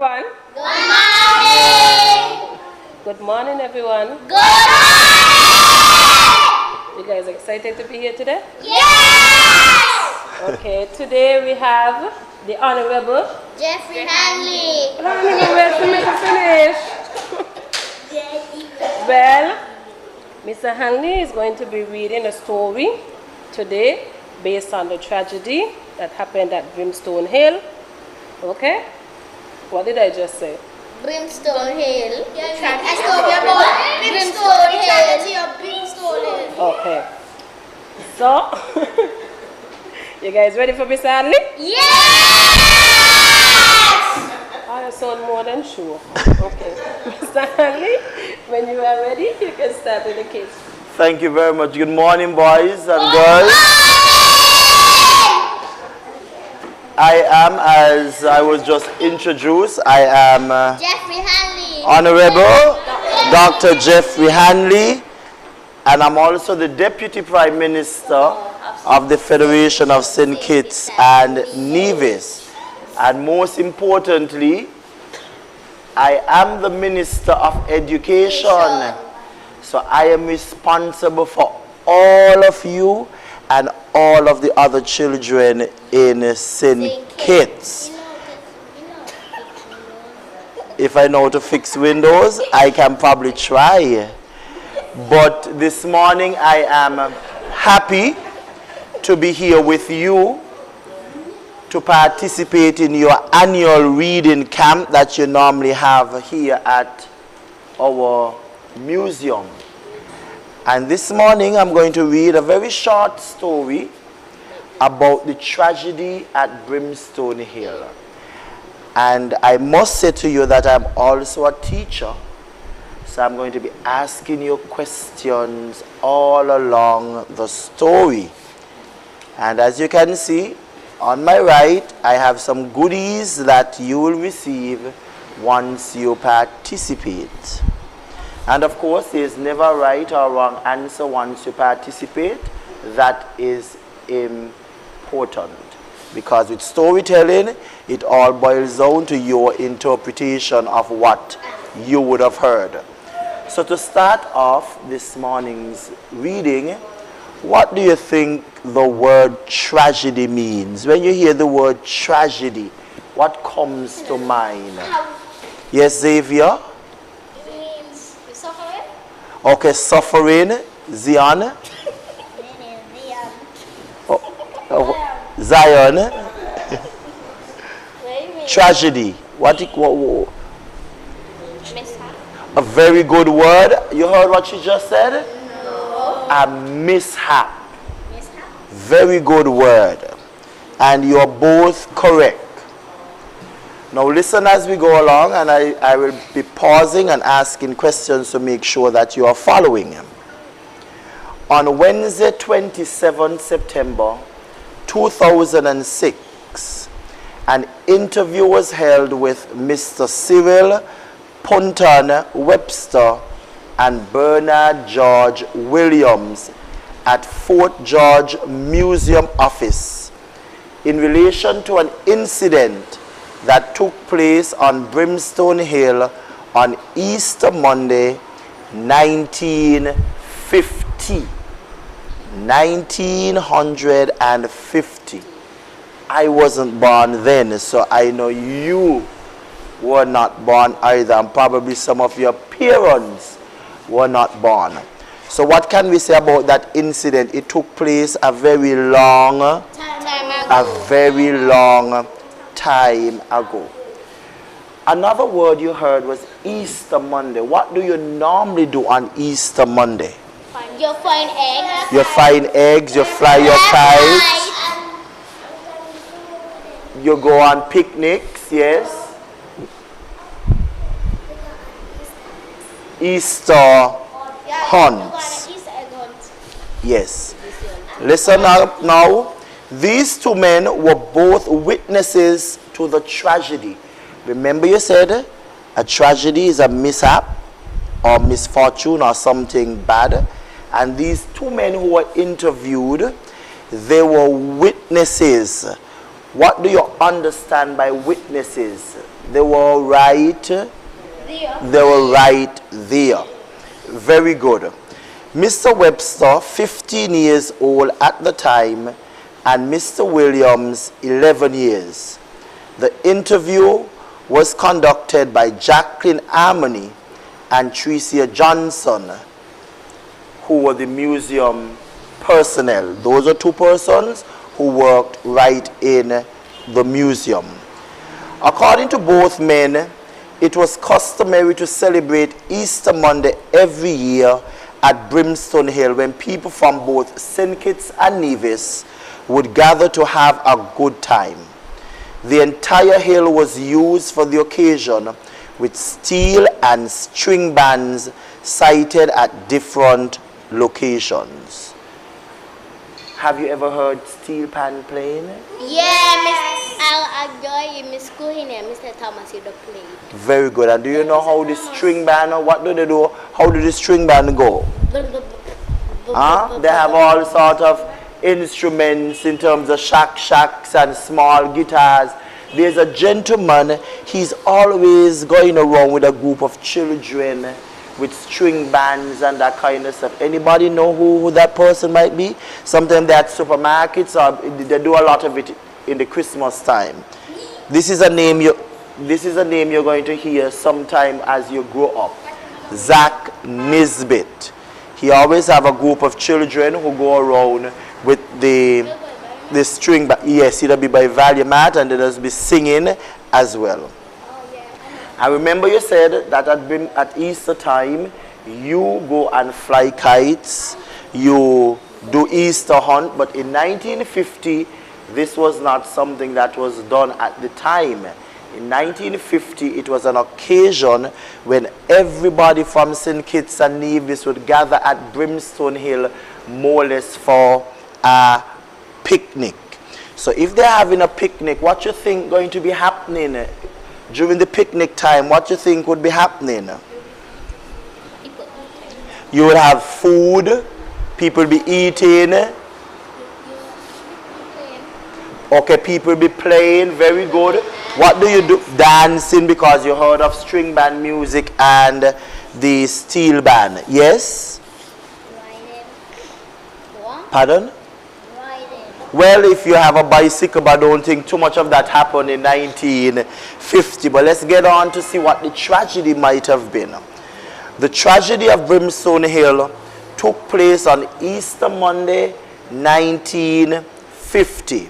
Good morning. Good morning, everyone. Good morning. You guys excited to be here today? Yes. Okay, today we have the Honorable Jeffrey Hanley. Where's the make finish? Well, Mr. Hanley is going to be reading a story today based on the tragedy that happened at Brimstone Hill. Okay? What did I just say? Brimstone Hill. A story about Brimstone Hill. Okay. So, you guys ready for Mr. Hanley? Yes! I sound more than sure. Okay. Mr. Hanley, when you are ready, you can start with the kids. Thank you very much. Good morning, boys and girls. I am, as I was just introduced, I am Jeffrey Hanley. Honorable Dr. Jeffrey Hanley, and I'm also the Deputy Prime Minister of the Federation of St. Kitts and Nevis. And most importantly, I am the Minister of Education. So I am responsible for all of you and all of the other children in St. Kitts. If I know how to fix windows, I can probably try. But this morning I am happy to be here with you to participate in your annual reading camp that you normally have here at our museum. And this morning I'm going to read a very short story about the tragedy at Brimstone Hill. And I must say to you that I'm also a teacher, so I'm going to be asking you questions all along the story. And as you can see, on my right, I have some goodies that you will receive once you participate. And of course, there is never a right or wrong answer once you participate. That is important. Because with storytelling, it all boils down to your interpretation of what you would have heard. So to start off this morning's reading, what do you think the word tragedy means? When you hear the word tragedy, what comes to mind? Yes, Xavier? It means suffering. Okay, suffering. Zion? Zion? Tragedy. What? Mishap. A very good word. You heard what she just said? A mishap. Very good word. And you're both correct. Now listen as we go along, and I will be pausing and asking questions to make sure that you are following. On Wednesday, 27 September 2006, an interview was held with Mr. Cyril Punton Webster and Bernard George Williams at Fort George Museum office in relation to an incident that took place on Brimstone Hill on Easter Monday, 1950. 1950. I wasn't born then, so I know you were not born either, and probably some of your parents were not born. So what can we say about that incident? It took place a very long time ago. Another word you heard was Easter Monday. What do you normally do on Easter Monday? You find eggs. You find eggs, you fly your kites, you go on picnics, yes. Easter hunts. Yes. Listen up now. These two men were both witnesses to the tragedy. Remember you said a tragedy is a mishap or misfortune or something bad. And these two men who were interviewed, they were witnesses. What do you understand by witnesses? They were right. They were right there. Very good. Mr. Webster, 15 years old at the time, and Mr. Williams, 11 years. The interview was conducted by Jacqueline Harmony and Tricia Johnson, who were the museum personnel. Those are two persons who worked right in the museum. According to both men, it was customary to celebrate Easter Monday every year at Brimstone Hill when people from both St. Kitts and Nevis would gather to have a good time. The entire hill was used for the occasion with steel and string bands sited at different locations. Have you ever heard steel pan playing? Yeah, I'll enjoy Miss Kuhin and Mr. Thomas in the play. Very good. And do you know how the string band, what do they do? How do the string band go? They have all sort of instruments in terms of shacks and small guitars. There's a gentleman, he's always going around with a group of children with string bands and that kind of stuff. Anybody know who that person might be? Sometimes they're at supermarkets, or they do a lot of it in the Christmas time. This is a name you're going to hear sometime as you grow up. Zach Nisbet. He always have a group of children who go around with the string band. Yes, it'll be by Valiant, and they'll be singing as well. I remember you said that at Easter time, you go and fly kites, you do Easter hunt, but in 1950, this was not something that was done at the time. In 1950, it was an occasion when everybody from St. Kitts and Nevis would gather at Brimstone Hill, more or less for a picnic. So if they're having a picnic, what you think going to be happening during the picnic time? What you think would be happening? You would have food, people be eating. Okay, people be playing, very good. What do you do? Dancing, because you heard of string band music and the steel band. Yes? Pardon? Well, if you have a bicycle, but I don't think too much of that happened in 1950. But let's get on to see what the tragedy might have been. The tragedy of Brimstone Hill took place on Easter Monday, 1950.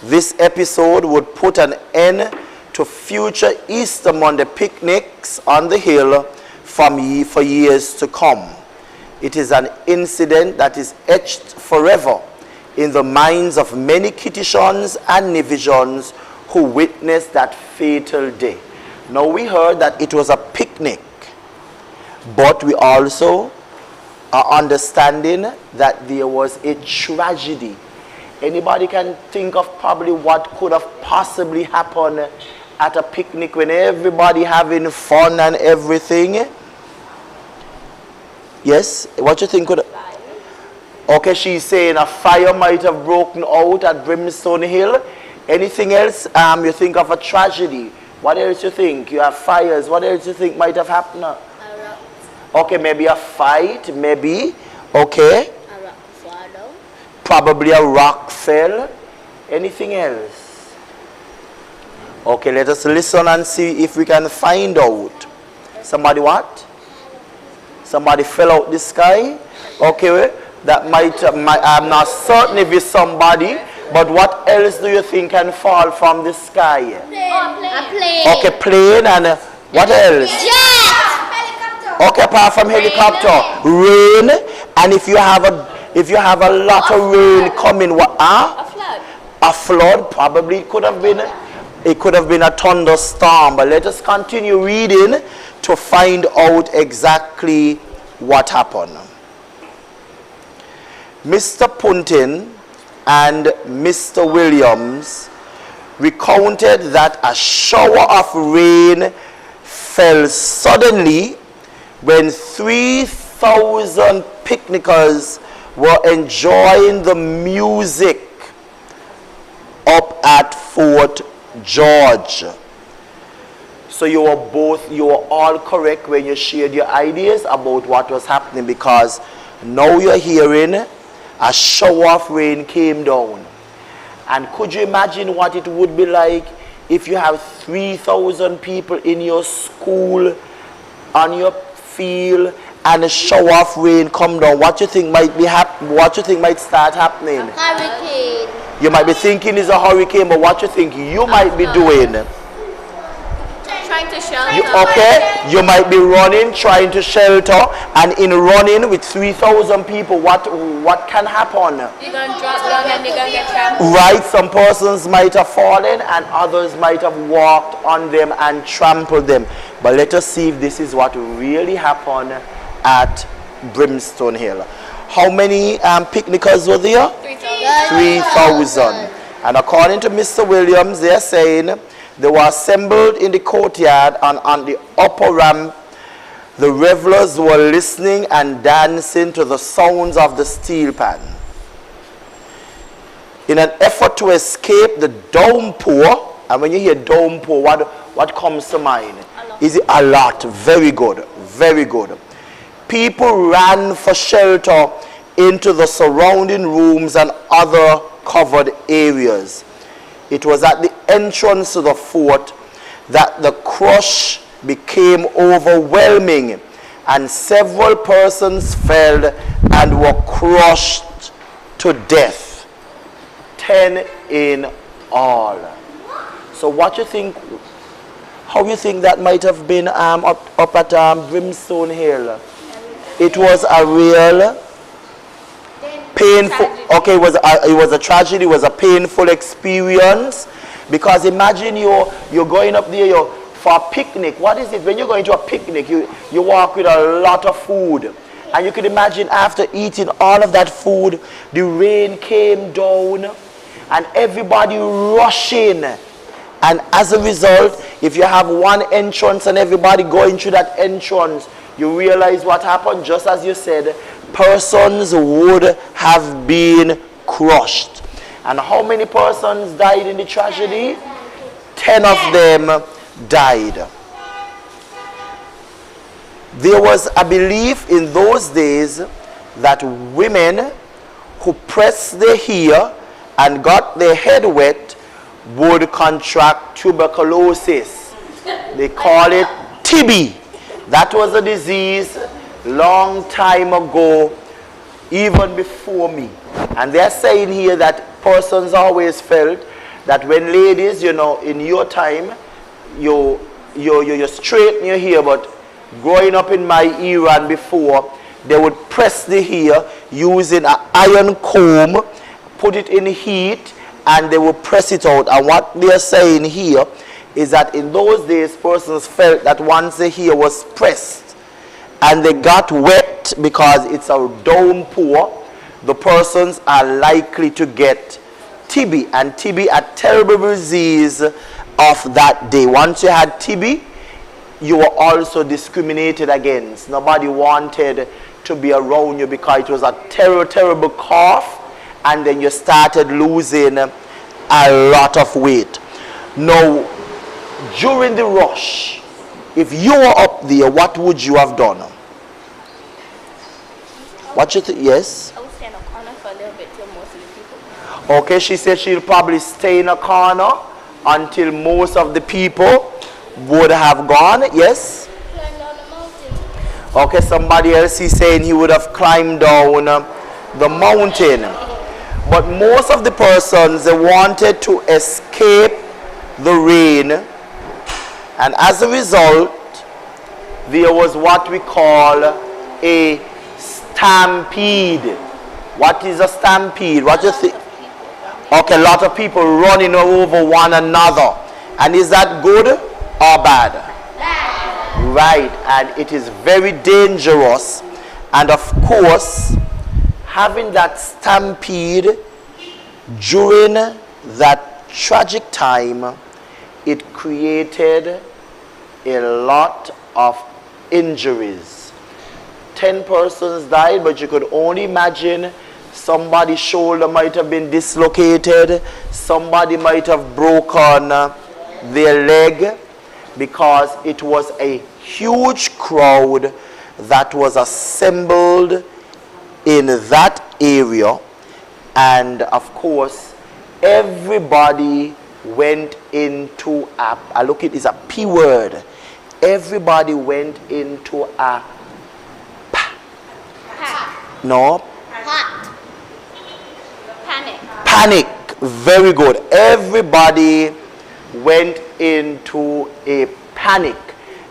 This episode would put an end to future Easter Monday picnics on the hill for years to come. It is an incident that is etched forever in the minds of many Kittitians and Nevisians who witnessed that fatal day. Now we heard that it was a picnic, but we also are understanding that there was a tragedy. Anybody can think of probably what could have possibly happened at a picnic when everybody having fun and everything? Yes? What you think could... Okay, she's saying a fire might have broken out at Brimstone Hill. Anything else? You think of a tragedy. What else you think? You have fires. What else you think might have happened? Okay, maybe a fight, maybe. Okay. A rock fall down. Probably a rock fell. Anything else? Okay, let us listen and see if we can find out. Somebody what? Somebody fell out the sky? Okay, that might I'm not certain if it's somebody, but what else do you think can fall from the sky? A plane. Okay, plane, and what else? Jet. Okay, apart from helicopter, rain, and if you have a lot of rain coming, what? A flood. A flood, probably it could have been a thunderstorm. But let us continue reading to find out exactly what happened. Mr. Puntin and Mr. Williams recounted that a shower of rain fell suddenly when 3,000 picnickers were enjoying the music up at Fort George. So you were all correct when you shared your ideas about what was happening, because now you're hearing a shower of rain came down. And could you imagine what it would be like if you have 3,000 people in your school, on your field, and a shower of rain come down? What you think might be what you think might start happening? A hurricane. You might be thinking it's a hurricane, but what you think you might be doing? Trying to shelter. Okay, you might be running, trying to shelter, and in running with 3,000 people, what can happen? You're gonna drop down and you're gonna get trapped. Right, some persons might have fallen and others might have walked on them and trampled them. But let us see if this is what really happened at Brimstone Hill. How many picnickers were there? 3,000. And according to Mr. Williams, they're saying they were assembled in the courtyard, and on the upper ramp, the revelers were listening and dancing to the sounds of the steel pan. In an effort to escape the downpour, and when you hear downpour, what comes to mind? Is it a lot? Very good, very good. People ran for shelter into the surrounding rooms and other covered areas. It was at the entrance to the fort that the crush became overwhelming, and several persons fell and were crushed to death. 10 in all. So what you think, how you think that might have been up at Brimstone Hill? It was a real painful, okay, it was a tragedy, it was a painful experience, because imagine you're going up there for a picnic. What is it when you're going to a picnic? You walk with a lot of food, and you can imagine after eating all of that food, the rain came down and everybody rushing, and as a result, if you have one entrance and everybody going through that entrance, you realize what happened. Just as you said, persons would have been crushed. And how many persons died in the tragedy? 10 of them died. There was a belief in those days that women who pressed their hair and got their head wet would contract tuberculosis. They call it TB. That was a disease long time ago, even before me. And they're saying here that persons always felt that when ladies, you know, in your time, you straighten your hair, but growing up in my era and before, they would press the hair using an iron comb, put it in heat, and they would press it out. And what they're saying here is that in those days, persons felt that once the hair was pressed and they got wet because it's a downpour, the persons are likely to get TB. And TB, a terrible disease of that day. Once you had TB, you were also discriminated against. Nobody wanted to be around you because it was a terrible cough, and then you started losing a lot of weight. Now, during the rush, if you were up there, what would you have done? What you think? Yes? I would stay in a corner for a little bit till most of the people. Okay, she said she'll probably stay in a corner until most of the people would have gone. Yes? Climb down the mountain. Okay, somebody else is saying he would have climbed down the mountain. But most of the persons, they wanted to escape the rain, and as a result, there was what we call a stampede. What is a stampede? What do you think? Okay, a lot of people running over one another. And is that good or bad? Bad. Right, and it is very dangerous. And of course, having that stampede during that tragic time, it created a lot of injuries. 10 persons died, but you could only imagine somebody's shoulder might have been dislocated, somebody might have broken their leg, because it was a huge crowd that was assembled in that area, and of course everybody went into I look, it is a P word. Everybody went into a no panic. Very good. Everybody went into a panic,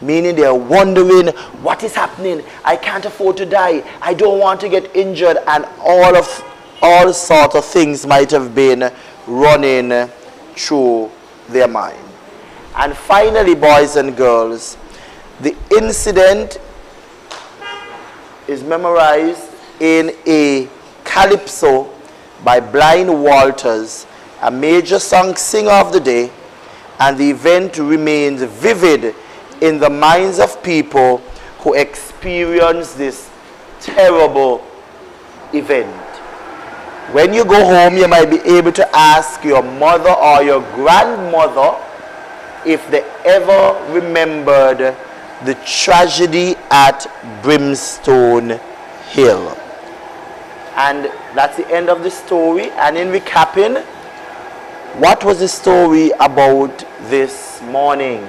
meaning they are wondering what is happening. I can't afford to die. I don't want to get injured, and all sorts of things might have been running through their mind. And finally, boys and girls, the incident is memorized in a calypso by Blind Walters, a major song singer of the day, and the event remains vivid in the minds of people who experience this terrible event. When you go home, you might be able to ask your mother or your grandmother if they ever remembered the tragedy at Brimstone Hill. And that's the end of the story. And in recapping, what was the story about this morning?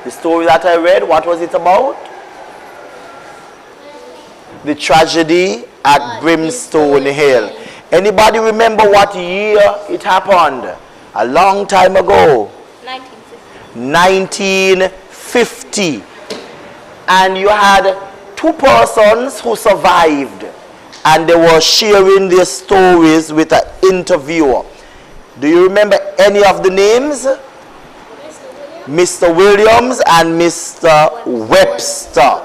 The story that I read, what was it about? The tragedy at Brimstone Hill. Anybody remember what year it happened? A long time ago. 1950. And you had two persons who survived, and they were sharing their stories with an interviewer. Do you remember any of the names? Mr. Williams and Mr. Webster.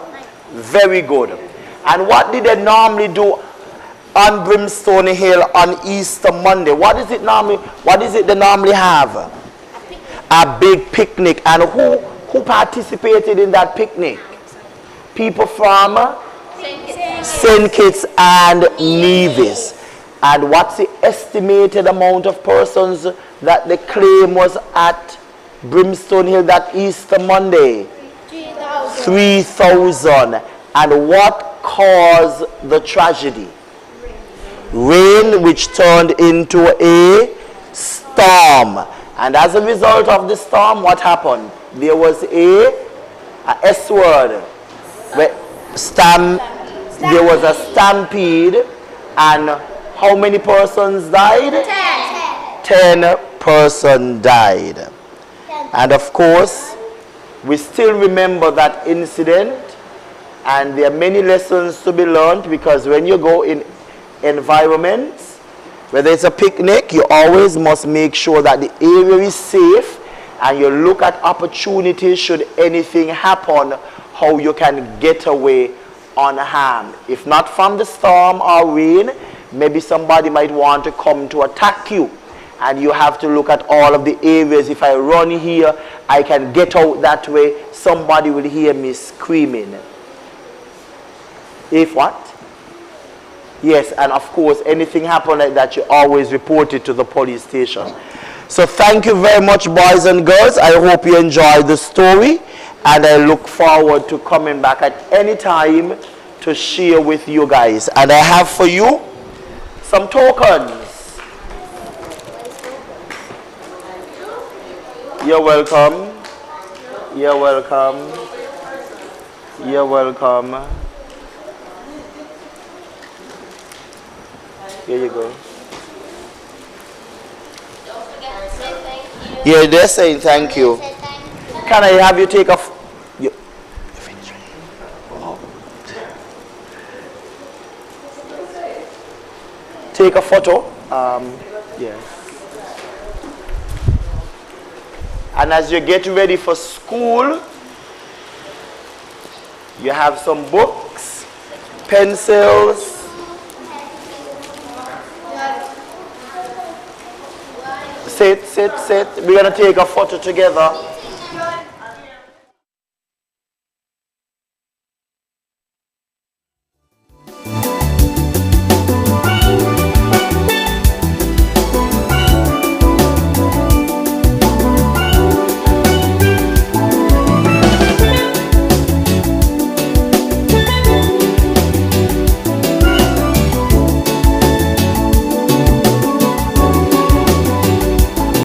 Very good. And what did they normally do on Brimstone Hill on Easter Monday? What is it they normally have? A big picnic. And who participated in that picnic? People from St. Kitts and Nevis. And what's the estimated amount of persons that they claim was at Brimstone Hill that Easter Monday? 3,000. And what caused the tragedy? Rain, which turned into a storm. And as a result of the storm, what happened? There was a S word. There was a stampede, and how many persons died? 10 persons died. And of course, we still remember that incident, and there are many lessons to be learned, because when you go in environments, whether it's a picnic, you always must make sure that the area is safe, and you look at opportunities should anything happen, how you can get away unharmed. If not from the storm or rain, maybe somebody might want to come to attack you, and you have to look at all of the areas. If I run here, I can get out that way. Somebody will hear me screaming. If what? Yes, and of course, anything happen like that, you always report it to the police station. So thank you very much, boys and girls. I hope you enjoyed the story, and I look forward to coming back at any time to share with you guys. And I have for you some tokens. You're welcome. You're welcome. You're welcome. Here you go. Yeah, they're saying thank you. Can I have you take a... Take a photo. Yes. And as you get ready for school, you have some books, pencils. Sit. We're going to take a photo together.